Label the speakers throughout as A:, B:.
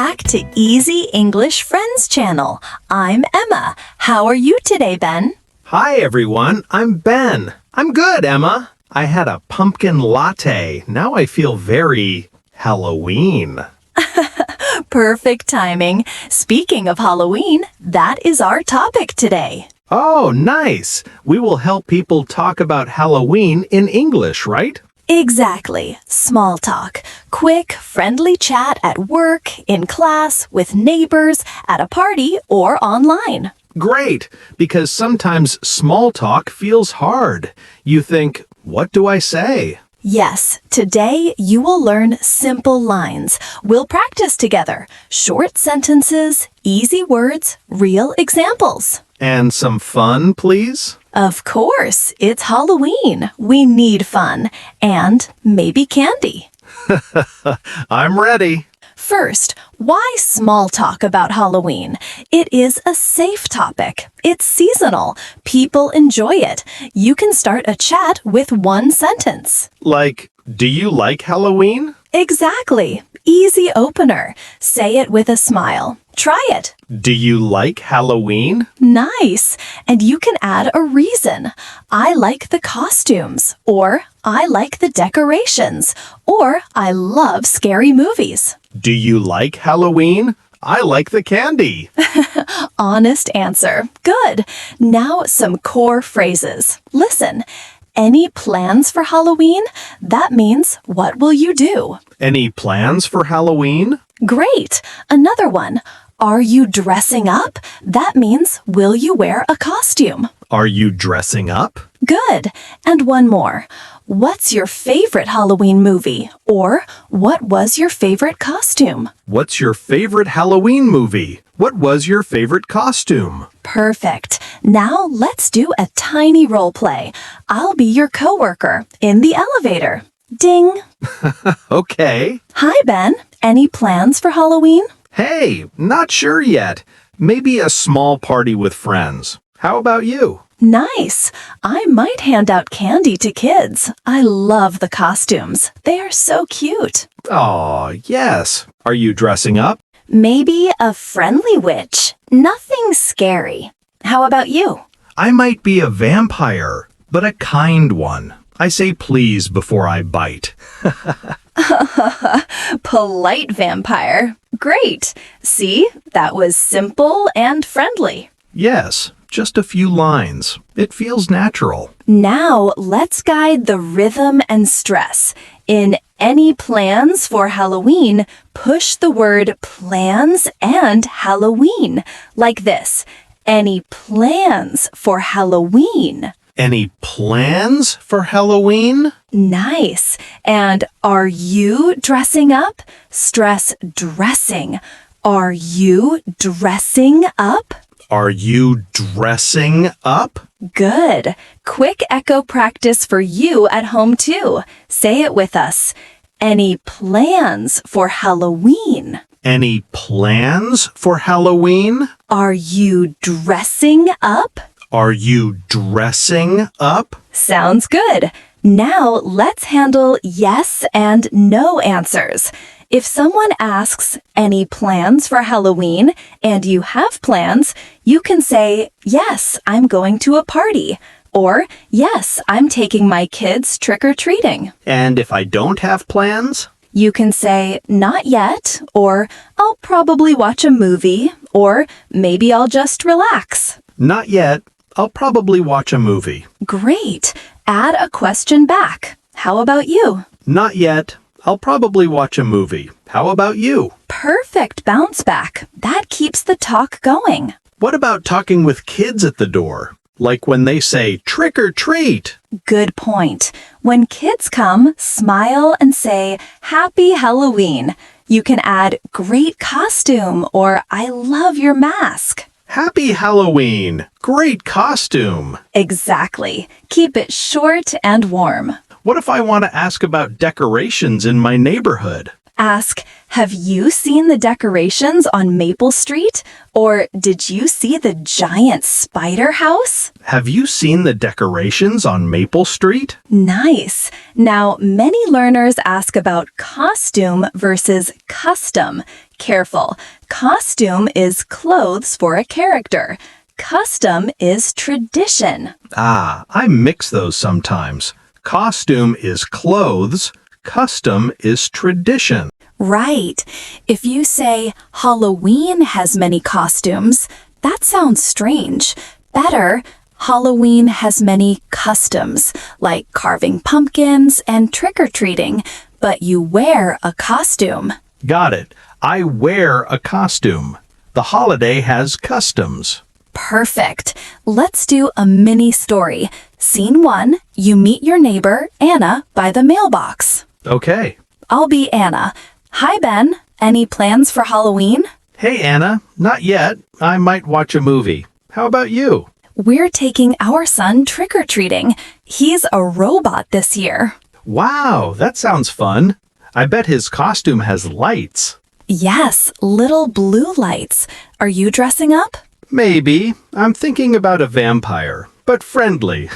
A: back to Easy English Friends channel. I'm Emma. How are you today, Ben?
B: Hi, everyone. I'm Ben. I'm good, Emma. I had a pumpkin latte. Now I feel very Halloween.
A: Perfect timing. Speaking of Halloween, that is our topic today.
B: Oh, nice. We will help people talk about Halloween in English, right?
A: Exactly. Small talk. Quick, friendly chat at work, in class, with neighbors, at a party, or online.
B: Great, because sometimes small talk feels hard. You think, what do I say?
A: Yes, today you will learn simple lines. We'll practice together. Short sentences, easy words, real examples.
B: And some fun, please?
A: Of course, it's Halloween. We need fun. And maybe candy.
B: I'm ready.
A: First, why small talk about Halloween? It is a safe topic. It's seasonal. People enjoy it. You can start a chat with one sentence.
B: Like, do you like Halloween?
A: Exactly. Easy opener. Say it with a smile. Try it.
B: Do you like Halloween?
A: Nice. And you can add a reason. I like the costumes. Or I like the decorations. Or I love scary movies.
B: Do you like Halloween? I like the candy.
A: Honest answer. Good. Now some core phrases. Listen. Any plans for Halloween? That means, what will you do?
B: Any plans for Halloween?
A: Great. Another one. Are you dressing up? That means, will you wear a costume?
B: Are you dressing up?
A: Good. And one more. What's your favorite Halloween movie? Or, what was your favorite costume?
B: What's your favorite Halloween movie? What was your favorite costume?
A: Perfect. Now let's do a tiny role play. I'll be your coworker in the elevator. Ding.
B: Okay.
A: Hi, Ben. Any plans for Halloween?
B: Hey, not sure yet. Maybe a small party with friends. How about you?
A: Nice. I might hand out candy to kids. I love the costumes. They are so cute.
B: Aw, yes. Are you dressing up?
A: Maybe a friendly witch. Nothing scary. How about you?
B: I might be a vampire, but a kind one. I say please before I bite.
A: Polite vampire. Great. See, that was simple and friendly.
B: Yes, just a few lines. It feels natural.
A: Now let's guide the rhythm and stress. In any plans for Halloween, push the word plans and Halloween. Like this. Any plans for Halloween?
B: Any plans for Halloween?
A: Nice. And are you dressing up? Stress dressing. Are you dressing up?
B: Are you dressing up?
A: Good. Quick echo practice for you at home too. Say it with us. Any plans for Halloween?
B: Any plans for Halloween?
A: Are you dressing up?
B: Are you dressing up?
A: Sounds good. Now let's handle yes and no answers. If someone asks any plans for Halloween and you have plans, you can say, yes, I'm going to a party. Or, yes, I'm taking my kids trick-or-treating.
B: And if I don't have plans?
A: You can say, not yet, or I'll probably watch a movie, or maybe I'll just relax.
B: Not yet. I'll probably watch a movie.
A: Great. Add a question back. How about you?
B: Not yet. I'll probably watch a movie. How about you?
A: Perfect bounce back. That keeps the talk going.
B: What about talking with kids at the door? Like when they say, trick or treat.
A: Good point. When kids come, smile and say, Happy Halloween. You can add great costume or I love your mask.
B: Happy Halloween! Great costume!
A: Exactly. Keep it short and warm.
B: What if I want to ask about decorations in my neighborhood?
A: Ask, have you seen the decorations on Maple Street? Or did you see the giant spider house?
B: Have you seen the decorations on Maple Street?
A: Nice. Now, many learners ask about costume versus custom. Careful. Costume is clothes for a character. Custom is tradition.
B: Ah, I mix those sometimes. Costume is clothes. Custom is tradition.
A: Right. If you say Halloween has many costumes, that sounds strange. Better, Halloween has many customs, like carving pumpkins and trick-or-treating, but you wear a costume.
B: Got it. I wear a costume. The holiday has customs.
A: Perfect. Let's do a mini story. Scene 1, you meet your neighbor, Anna, by the mailbox.
B: Okay.
A: I'll be Anna. Hi, Ben. Any plans for Halloween?
B: Hey, Anna. Not yet. I might watch a movie. How about you?
A: We're taking our son trick-or-treating. He's a robot this year.
B: Wow, that sounds fun. I bet his costume has lights.
A: Yes, little blue lights. Are you dressing up?
B: Maybe. I'm thinking about a vampire, but friendly.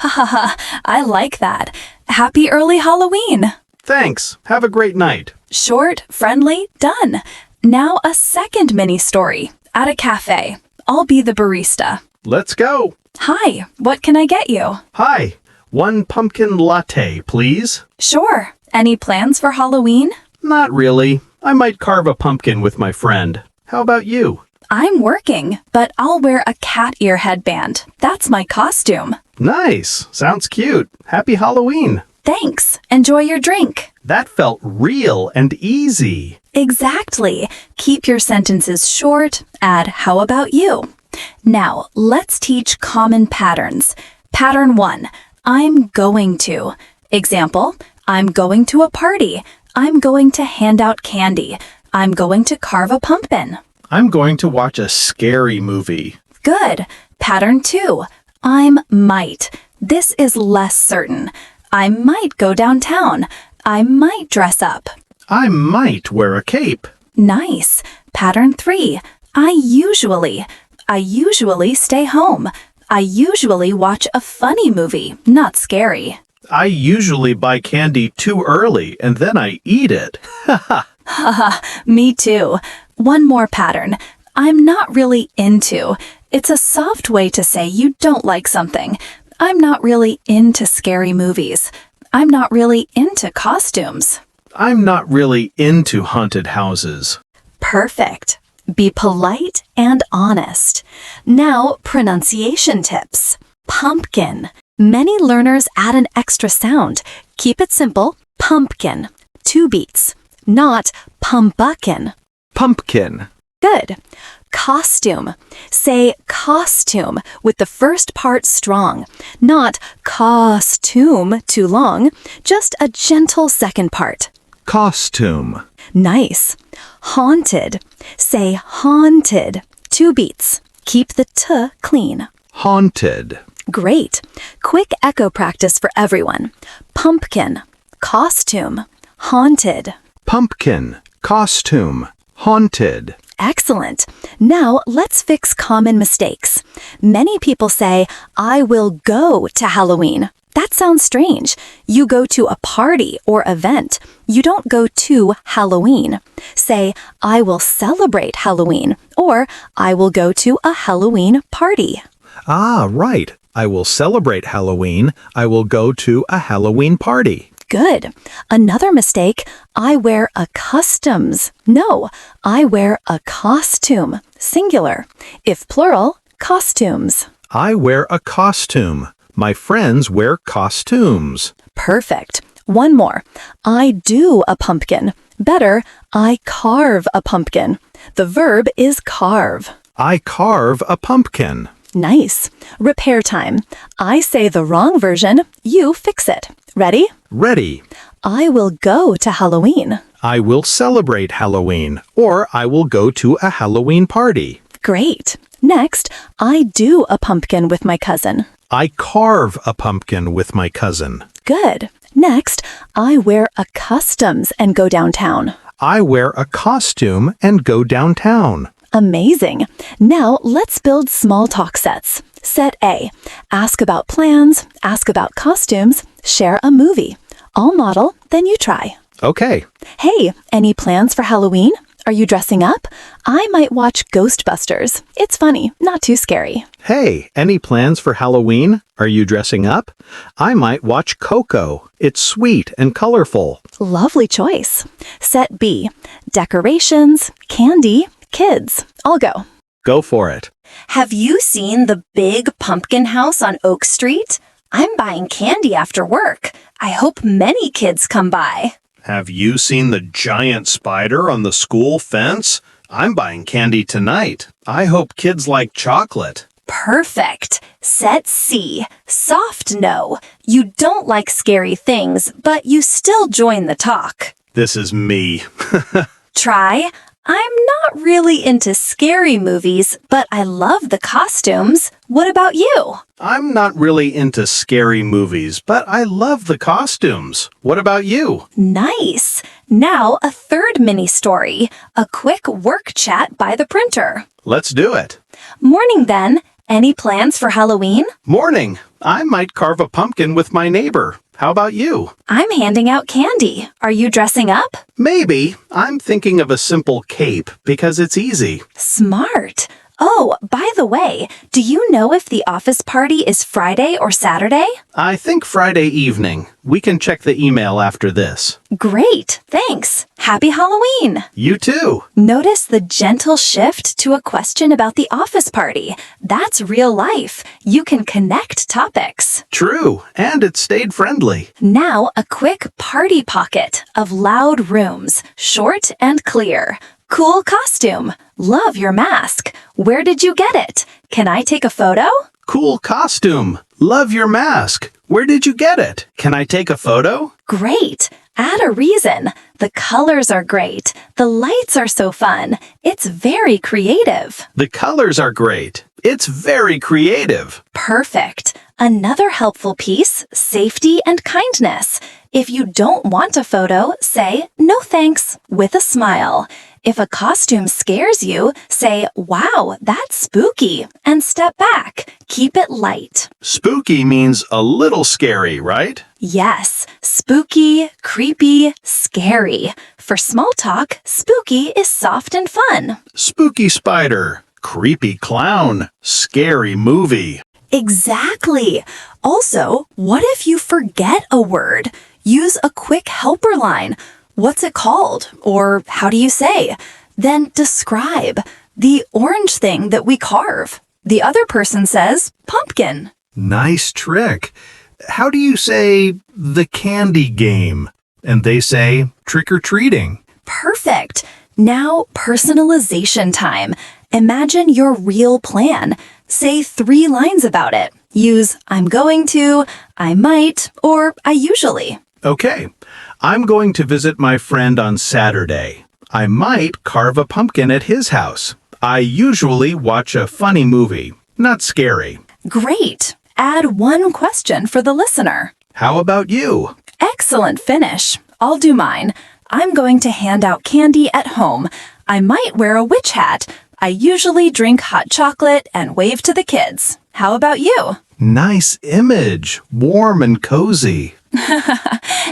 A: I like that. Happy early Halloween.
B: Thanks. Have a great night.
A: Short, friendly, done. Now a second mini story. At a cafe. I'll be the barista.
B: Let's go.
A: Hi, what can I get you?
B: Hi. 1 pumpkin latte, please.
A: Sure. Any plans for Halloween?
B: Not really. I might carve a pumpkin with my friend. How about you?
A: I'm working, but I'll wear a cat ear headband. That's my costume.
B: Nice. Sounds cute. Happy Halloween.
A: Thanks. Enjoy your drink.
B: That felt real and easy.
A: Exactly. Keep your sentences short. Add how about you? Now, let's teach common patterns. Pattern 1. I'm going to. Example, I'm going to a party. I'm going to hand out candy. I'm going to carve a pumpkin.
B: I'm going to watch a scary movie.
A: Good. Pattern 2. I'm might. This is less certain. I might go downtown. I might dress up.
B: I might wear a cape.
A: Nice. Pattern 3. I usually stay home. I usually watch a funny movie, not scary.
B: I usually buy candy too early and then I eat it.
A: Haha, me too. One more pattern. I'm not really into. It's a soft way to say you don't like something. I'm not really into scary movies. I'm not really into costumes.
B: I'm not really into haunted houses.
A: Perfect. Be polite and honest. Now, pronunciation tips. Pumpkin. Many learners add an extra sound. Keep it simple. Pumpkin. 2 beats. Not pumpuckin.
B: Pumpkin.
A: Good. Costume. Say costume with the first part strong, not costume too long, just a gentle second part.
B: Costume.
A: Nice. Haunted. Say haunted. 2 beats. Keep the t clean.
B: Haunted.
A: Great. Quick echo practice for everyone. Pumpkin. Costume. Haunted.
B: Pumpkin. Costume. Haunted.
A: Excellent. Now let's fix common mistakes. Many people say, I will go to Halloween. That sounds strange. You go to a party or event. You don't go to Halloween. Say, I will celebrate Halloween, or I will go to a Halloween party.
B: Ah, right. I will celebrate Halloween. I will go to a Halloween party.
A: Good. Another mistake, I wear a customs. No, I wear a costume. Singular. If plural, costumes.
B: I wear a costume. My friends wear costumes.
A: Perfect. One more. I do a pumpkin. Better, I carve a pumpkin. The verb is carve.
B: I carve a pumpkin.
A: Nice. Repair time. I say the wrong version, you fix it. Ready?
B: Ready.
A: I will go to Halloween.
B: I will celebrate Halloween, or I will go to a Halloween party.
A: Great. Next, I do a pumpkin with my cousin.
B: I carve a pumpkin with my cousin.
A: Good. Next, I wear a customs and go downtown.
B: I wear a costume and go downtown.
A: Amazing. Now let's build small talk sets. Set A. Ask about plans, ask about costumes, share a movie. I'll model, then you try.
B: Okay.
A: Hey, any plans for Halloween? Are you dressing up? I might watch Ghostbusters. It's funny, not too scary.
B: Hey, any plans for Halloween? Are you dressing up? I might watch Coco. It's sweet and colorful.
A: Lovely choice. Set B. Decorations, candy, kids. I'll go.
B: Go for it.
A: Have you seen the big pumpkin house on Oak Street? I'm buying candy after work. I hope many kids come by.
B: Have you seen the giant spider on the school fence? I'm buying candy tonight. I hope kids like chocolate.
A: Perfect. Set C. Soft no. You don't like scary things, but you still join the talk.
B: This is me.
A: Try. I'm not really into scary movies, but I love the costumes. What about you?
B: I'm not really into scary movies, but I love the costumes. What about you?
A: Nice. Now a third mini story, a quick work chat by the printer.
B: Let's do it.
A: Morning then. Any plans for Halloween?
B: Morning. I might carve a pumpkin with my neighbor. How about you?
A: I'm handing out candy. Are you dressing up?
B: Maybe. I'm thinking of a simple cape because it's easy.
A: Smart. Oh, by the way, do you know if the office party is Friday or Saturday?
B: I think Friday evening. We can check the email after this.
A: Great, thanks. Happy Halloween.
B: You too.
A: Notice the gentle shift to a question about the office party. That's real life. You can connect topics.
B: True, and it stayed friendly.
A: Now a quick party pocket of loud rooms, short and clear. Cool costume. Love your mask. Where did you get it? Can I take a photo?
B: Cool costume. Love your mask. Where did you get it? Can I take a photo?
A: Great. Add a reason. The colors are great. The lights are so fun. It's very creative.
B: The colors are great. It's very creative.
A: Perfect. Another helpful piece, safety and kindness. If you don't want a photo, say, no thanks, with a smile. If a costume scares you, say, wow, that's spooky, and step back. Keep it light.
B: Spooky means a little scary, right?
A: Yes, spooky, creepy, scary. For small talk, spooky is soft and fun.
B: Spooky spider, creepy clown, scary movie.
A: Exactly. Also, what if you forget a word? Use a quick helper line. What's it called? Or how do you say? Then describe. The orange thing that we carve. The other person says pumpkin.
B: Nice trick. How do you say the candy game? And they say trick-or-treating.
A: Perfect. Now personalization time. Imagine your real plan. Say 3 lines about it. Use I'm going to, I might, or I usually.
B: Okay. I'm going to visit my friend on Saturday. I might carve a pumpkin at his house. I usually watch a funny movie, not scary.
A: Great. Add 1 question for the listener.
B: How about you?
A: Excellent finish. I'll do mine. I'm going to hand out candy at home. I might wear a witch hat. I usually drink hot chocolate and wave to the kids. How about you?
B: Nice image. Warm and cozy.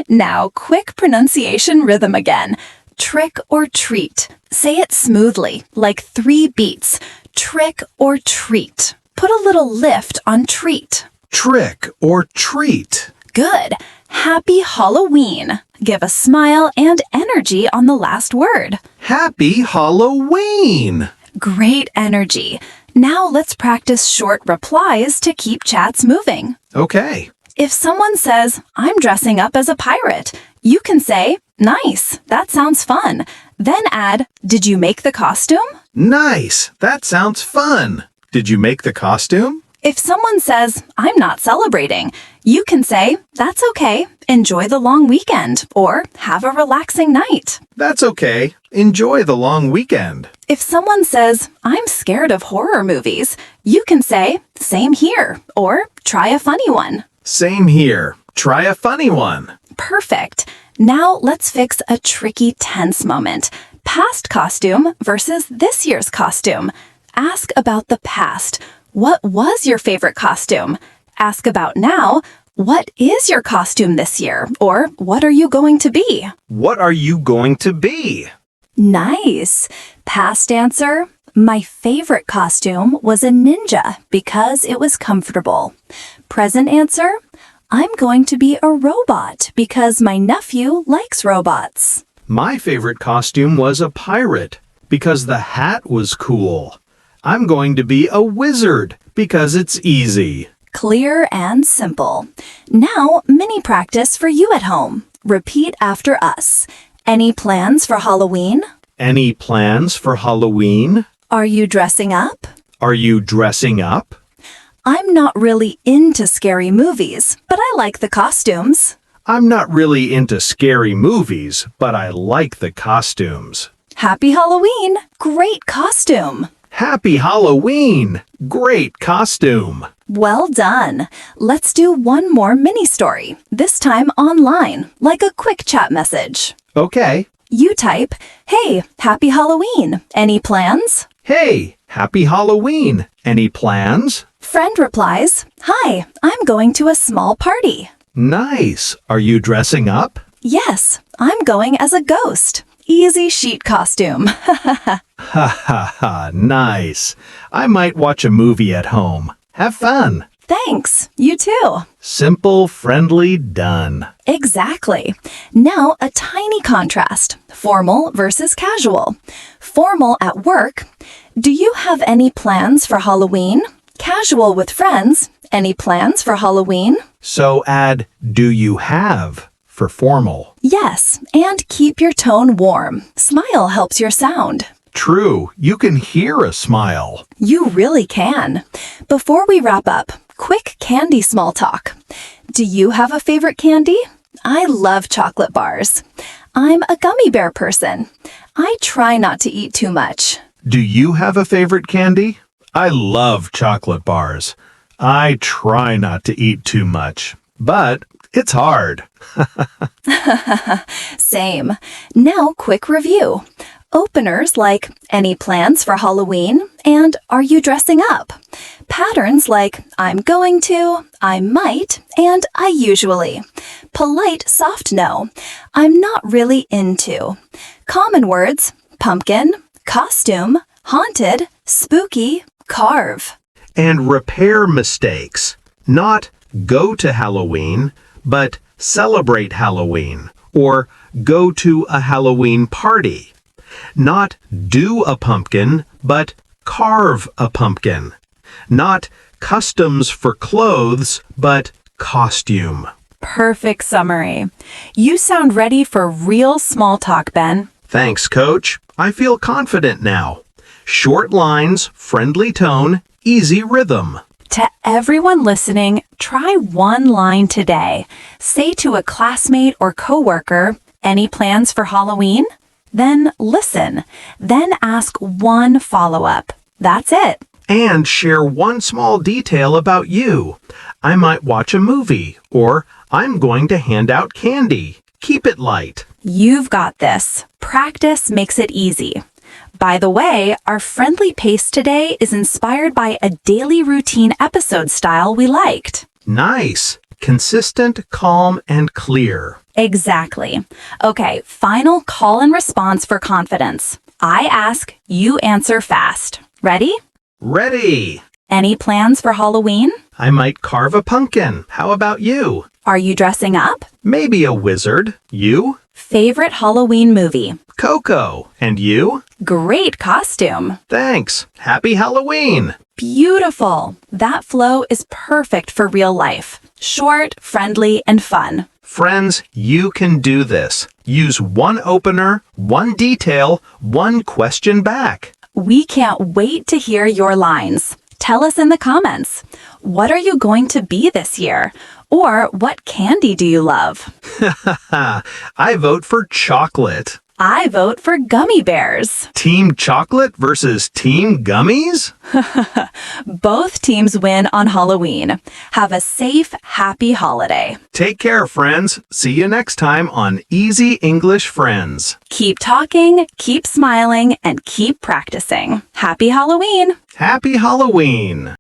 A: Now, quick pronunciation rhythm again. Trick or treat. Say it smoothly, like 3 beats. Trick or treat. Put a little lift on treat.
B: Trick or treat.
A: Good. Happy Halloween. Give a smile and energy on the last word.
B: Happy Halloween!
A: Great energy. Now let's practice short replies to keep chats moving.
B: Okay.
A: If someone says, I'm dressing up as a pirate, you can say, nice, that sounds fun. Then add, did you make the costume?
B: Nice! That sounds fun! Did you make the costume?
A: If someone says, I'm not celebrating, you can say, that's okay, enjoy the long weekend, or have a relaxing night.
B: That's okay. Enjoy the long weekend.
A: If someone says, I'm scared of horror movies, you can say, same here, or try a funny one.
B: Same here. try a funny one.
A: Perfect. Now let's fix a tricky tense moment. Past costume versus this year's costume. Ask about the past. What was your favorite costume? Ask about now. What is your costume this year? Or what are you going to be?
B: What are you going to be?
A: Nice. Past answer. My favorite costume was a ninja because it was comfortable. Present answer. I'm going to be a robot because my nephew likes robots.
B: My favorite costume was a pirate because the hat was cool. I'm going to be a wizard because it's easy.
A: Clear and simple. Now, mini practice for you at home. Repeat after us. Any plans for Halloween?
B: Any plans for Halloween?
A: Are you dressing up?
B: Are you dressing up?
A: I'm not really into scary movies, but I like the costumes.
B: I'm not really into scary movies, but I like the costumes.
A: Happy Halloween! Great costume!
B: Happy Halloween! Great costume!
A: Well done. Let's do one more mini story, this time online, like a quick chat message.
B: Okay.
A: You type, "Hey, happy Halloween. Any plans?"
B: Hey, happy Halloween! Any plans?
A: Friend replies, "Hi, I'm going to a small party."
B: Nice! Are you dressing up?
A: Yes, I'm going as a ghost. Easy sheet costume.
B: Ha ha ha, nice. I might watch a movie at home. Have fun.
A: Thanks. You too.
B: Simple, friendly, done.
A: Exactly. Now a tiny contrast. Formal versus casual. Formal at work. Do you have any plans for Halloween? Casual with friends. Any plans for Halloween?
B: So add do you have for formal.
A: Yes, and keep your tone warm. Smile helps your sound.
B: True, you can hear a smile.
A: You really can. Before we wrap up, quick candy small talk. Do you have a favorite candy? I love chocolate bars. I'm a gummy bear person. I try not to eat too much.
B: Do you have a favorite candy? I love chocolate bars. I try not to eat too much, but it's hard.
A: Same. Now, quick review. Openers like any plans for Halloween and are you dressing up? Patterns like I'm going to, I might, and I usually. Polite soft no, I'm not really into. Common words pumpkin, costume, haunted, spooky, carve.
B: And repair mistakes. Not go to Halloween, but celebrate Halloween or go to a Halloween party. Not do a pumpkin, but carve a pumpkin. Not customs for clothes, but costume.
C: Perfect summary. You sound ready for real small talk, Ben.
B: Thanks, Coach. I feel confident now. Short lines, friendly tone, easy rhythm.
C: To everyone listening, try one line today. Say to a classmate or coworker, "Any plans for Halloween?" Then listen. Then ask one follow-up. That's it.
B: And share one small detail about you. I might watch a movie, or I'm going to hand out candy. Keep it light.
C: You've got this. Practice makes it easy. By the way, our friendly pace today is inspired by a daily routine episode style we liked.
B: Nice. Consistent, calm, and clear.
C: Exactly. Okay, final call and response for confidence. I ask, you answer fast. Ready?
B: Ready.
C: Any plans for Halloween?
B: I might carve a pumpkin. How about you?
C: Are you dressing up?
B: Maybe a wizard. You?
C: Favorite Halloween movie?
B: Coco. And you?
C: Great costume.
B: Thanks. Happy Halloween.
C: Beautiful. That flow is perfect for real life. Short, friendly, and fun.
B: Friends, you can do this. Use one opener, one detail, one question back.
C: We can't wait to hear your lines. Tell us in the comments. What are you going to be this year? Or what candy do you love?
B: I vote for chocolate.
C: I vote for gummy bears.
B: Team chocolate versus team gummies?
C: Both teams win on Halloween. Have a safe, happy holiday.
B: Take care, friends. See you next time on Easy English Friends.
C: Keep talking, keep smiling, and keep practicing. Happy Halloween!
B: Happy Halloween!